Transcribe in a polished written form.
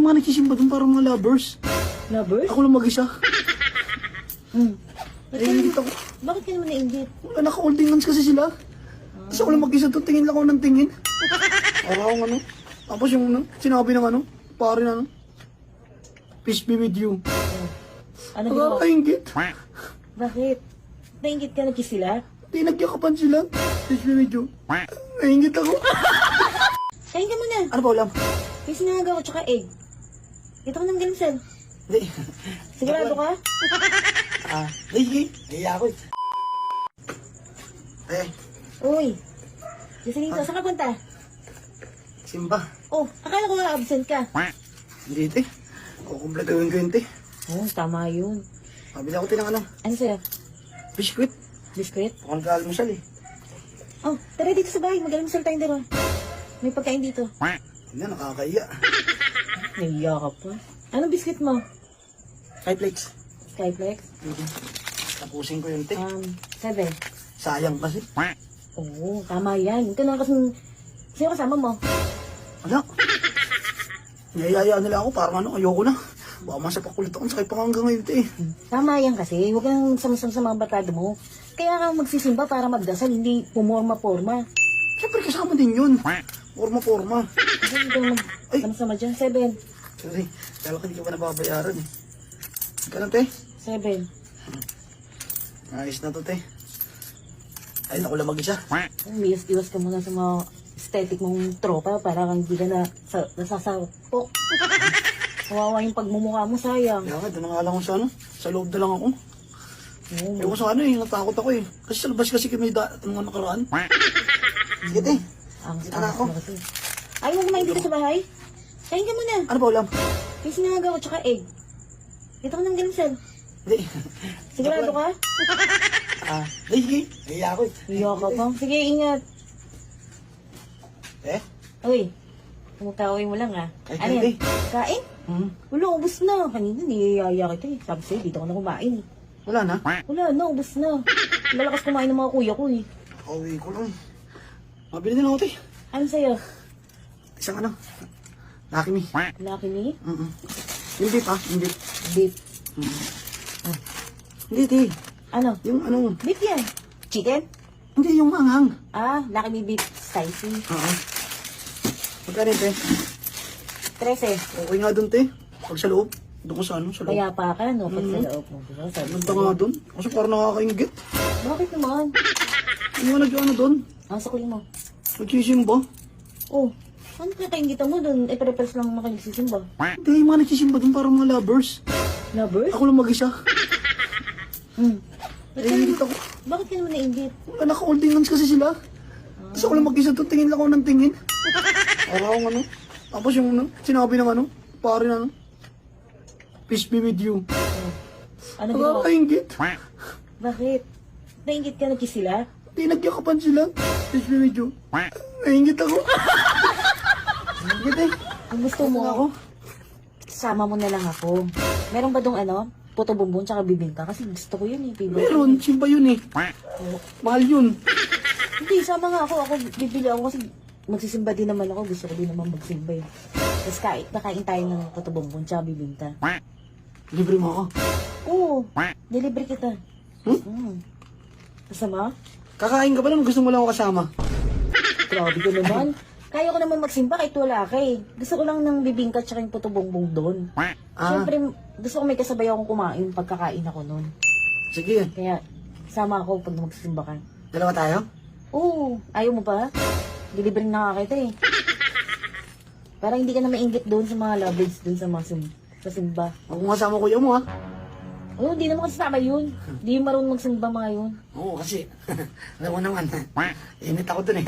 mga nagsisimba dun parang mga lovers. Lovers? Ako lang mag-isa. Bakit Ako. bakit ka naman nainggit? Wala, naka-holding hands kasi sila. Tapos ako lang mag-isa dun, tingin lang ako ng tingin. Para akong ano. Tapos yung sinabi ng ano, pare na ano. Peace be with you. Ano ginawa? Nakakaingit. Bakit? Nainggit ka, nagkiss sila? Hindi, nagyakapan sila. Peace be with you. Naingit ako. Kain ka muna. Ano ba ulam? May sinangag ako tsaka egg. Ito ko ng gansel. Hindi. Sigurado ka? Sige. Naiya ako eh. Eh, Uy. Kasi dito, saan ka punta? simba. Oh, akala ko nga absent ka. Hindi, te. Kukumpletuhin ko yun, te. Oh, tama yun. Mabili ako, te, ng ano. Ano sa'yo? Biskuit. Biskuit? Mukhang nag-almusal eh. Oh, tara dito sa bahay. Mag-almusal tayong dalawa. May pagkain dito. Hindi, nakakaiya. Naiya ka pa. Anong biskuit mo? 5 flakes. Skyflex? Tapusin ko yun, te. 7. Sayang kasi. Oo, tama yan. Huwag ka na kasing... Sino kasama mo? Ano? Niyayaya nila ako, parang ano, ayoko na. Baka masapakulit ako, sakay pa nga hanggang ngayon, te. Tama yan kasi. Huwag kang samasam sa mga barkado mo. Kaya ka magsisimba para magdasal, hindi pumorma-porma. Siyempre, kasama din yun. Forma-forma. Kasi hindi ka Ay! sama dyan. 7. Sorry, kala ko hindi ko pa nababayaran eh. Ganun, te. 7. Ayos na to, te. Ay, naku lang mag-isa. Iwas ka muna sa mga aesthetic mong tropa para kang hindi ka na nasasapok. Kawawa yung pagmumukha mo, sayang. Kaya nga, doon na nga lang ako sa ano. Sa loob na lang ako. Oo. Ewan ko sa ano eh, natakot ako eh. Kasi sa labas kasi kami mga nakaraan. Sige, te. Ang Dito na ako. kasi. Ayaw mo kumain dito sa bahay? Kain ka muna. Ano ba ulam? May sinangag ako tsaka egg. Ito ko ng gansel. Hindi. Sigurado ka? Sige. Naiya ako eh. Iya ka pa. Sige, ingat. Eh? Uy, kumukawin mo lang ah. Ay, Ano hindi. yan? Kain? Wala, ubos na. Kanina niyayaya kita eh. Sabi sa'yo, dito ka na kumain. Wala na. Wala na, ubos na. Lalakas kumain ng mga kuya ko eh. Kauwi ko lang eh. Mabili din ako, te. Ano sa'yo? Isang ano. Lucky me. Lucky me? Yung beef ah. Yung beef. Beef. Hindi, te. Ano? Yung ano. Beef yan. Chicken? Hindi, yung manghang. Ah, Lucky me beef spicy. Oo. Magkano yun, te? 13. Okay nga dun, te. Pag sa loob. Doon ko sa ano, sa loob. Kaya pa ka, no? Pag sa loob mo. Diba? Sabi Ganda ko, nga dun. Kasi parang nakakaingit. bakit naman? Yung mga nag-ano dun. Ang sakuli mo. Nagsisimba. Oh, ano pinakainggitan mo dun? Eh, pare-pares lang makinig-sisimba. Hindi, yung mga nagsisimba dun parang mga lovers. Lovers? Ako lang mag-isa. Bakit ako. Bakit ka naman nainggit? Wala, naka-holding hands kasi sila. Tapos ako lang mag-isa dun, tingin lang ako ng tingin. Para akong ano. Tapos yung ano, sinabi ng ano, pare na ano. Peace be with you. Ano ginawa? Nakakaingit. Bakit? Nainggit ka, nagkiss sila? Hindi, nagyakapan sila. Peace be with you. Naingit ako. Naingit eh. Ang gusto mo, Ako. sama mo na lang ako. Meron ba dong ano? Puto bumbon tsaka bibingka? Kasi gusto ko yun eh. Favorite. Meron, simba yun eh. Mahal yun. Hindi, sama nga ako. Ako bibili ako kasi magsisimba din naman ako. Gusto ko din naman magsimba eh. Tapos nakain tayo ng puto bumbon tsaka bibingka. Libre mo ako. Oo, deliver kita. Kasama? Kakain ka ba lang? Gusto mo lang ako kasama. Grabe ko naman. Kaya ko naman magsimba kahit wala ka eh. Gusto ko lang ng bibingka tsaka yung puto bongbong doon. Siyempre, gusto ko may kasabay akong kumain pagkakain ako noon. Sige, Kaya, sama ako pag magsimba ka. dalawa tayo? Oo, ayaw mo pa? Delivery na nga kita eh. Para hindi ka na mainggit doon sa mga lovers doon sa mga sa simba. Ako nga sama kuya mo ha. Oo, di naman kasama yun. Di marunong magsimba mga yun. Oo, kasi, alam mo naman, init ako dun eh.